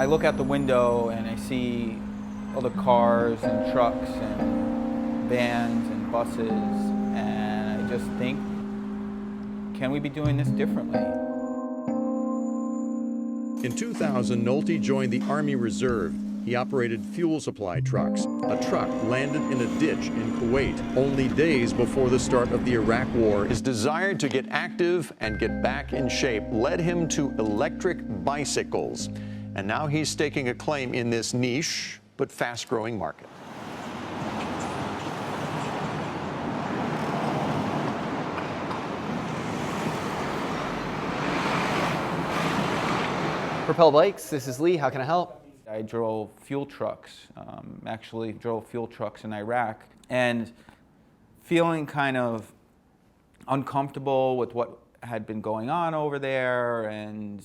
I look out the window and I see all the cars and trucks and vans and buses, and I just think, can we be doing this differently? In 2000, Nolte joined the Army Reserve. He operated fuel supply trucks. A truck landed in a ditch in Kuwait only days before the start of the Iraq War. His desire to get active and get back in shape led him to electric bicycles. And now he's staking a claim in this niche but fast-growing market. Propel Bikes, this is Lee, how can I help? I drove fuel trucks, actually drove fuel trucks in Iraq, and feeling kind of uncomfortable with what had been going on over there, and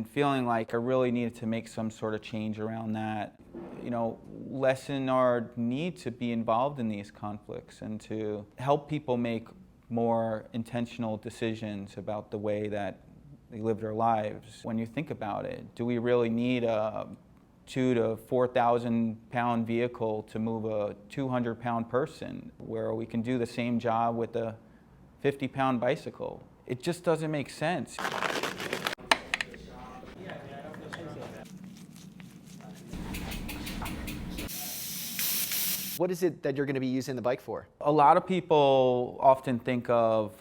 feeling like I really needed to make some sort of change around that. You know, lessen our need to be involved in these conflicts and to help people make more intentional decisions about the way that they live their lives. When you think about it, do we really need a 2,000 to 4,000 pound vehicle to move a 200 pound person, where we can do the same job with a 50 pound bicycle? It just doesn't make sense. What is it that you're going to be using the bike for? A lot of people often think of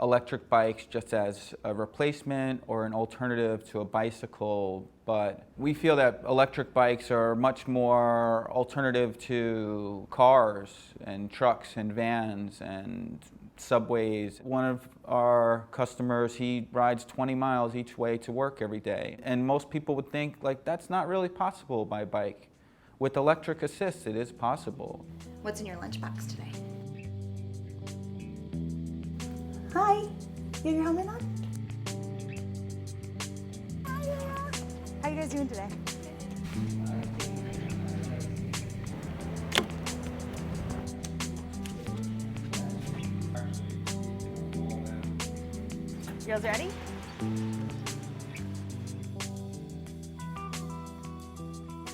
electric bikes just as a replacement or an alternative to a bicycle, but we feel that electric bikes are much more alternative to cars and trucks and vans and subways. One of our customers, he rides 20 miles each way to work every day, and most people would think, like, that's not really possible by bike. With electric assist, it is possible. What's in your lunchbox today? Hi, you have your helmet on? How you guys doing today? You girls ready?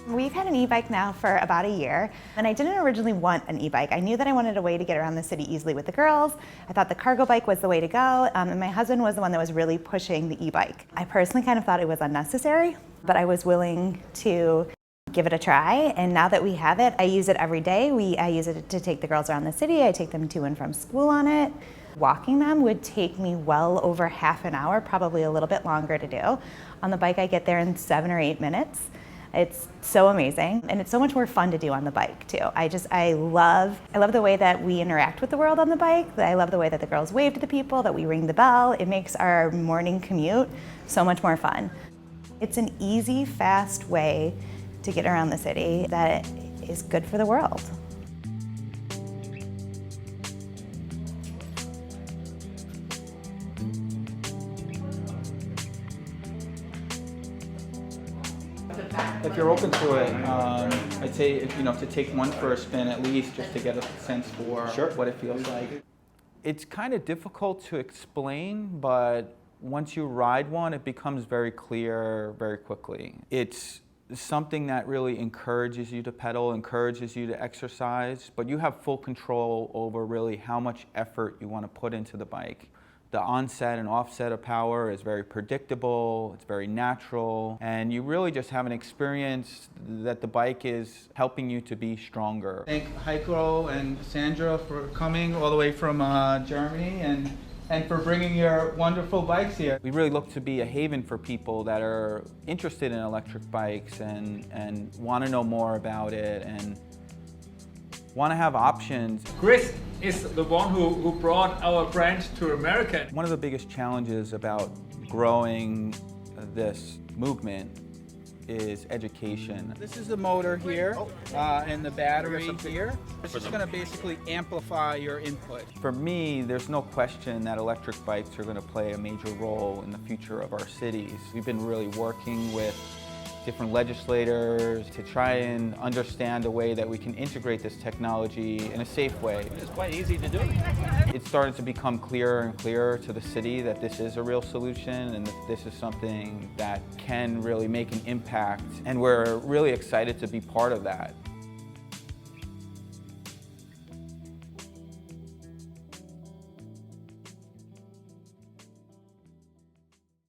We've had an e-bike now for about a year, and I didn't originally want an e-bike. I knew that I wanted a way to get around the city easily with the girls. I thought the cargo bike was the way to go, and my husband was the one that was really pushing the e-bike. I personally kind of thought it was unnecessary, but I was willing to give it a try, and now that we have it, I use it every day. I use it to take the girls around the city. I take them to and from school on it. Walking them would take me well over half an hour, probably a little bit longer to do. On the bike, I get there in 7 or 8 minutes. It's so amazing, and it's so much more fun to do on the bike too. I love the way that we interact with the world on the bike. I love the way that the girls wave to the people, that we ring the bell. It makes our morning commute so much more fun. It's an easy, fast way to get around the city that is good for the world. If you're open to it, I'd say, to take one for a spin at least, just to get a sense for what it feels like. It's kind of difficult to explain, but once you ride one, it becomes very clear very quickly. It's something that really encourages you to pedal, encourages you to exercise, but you have full control over really how much effort you want to put into the bike. The onset and offset of power is very predictable, it's very natural, and you really just have an experience that the bike is helping you to be stronger. Thank Heiko and Sandra for coming all the way from Germany and for bringing your wonderful bikes here. We really look to be a haven for people that are interested in electric bikes and want to know more about it and want to have options. Chris is the one who brought our brand to America. One of the biggest challenges about growing this movement is education. This is the motor here and the battery here. It's just going to basically amplify your input. For me, there's no question that electric bikes are going to play a major role in the future of our cities. We've been really working with different legislators to try and understand a way that we can integrate this technology in a safe way. It's quite easy to do. It's starting to become clearer and clearer to the city that this is a real solution and that this is something that can really make an impact, and we're really excited to be part of that.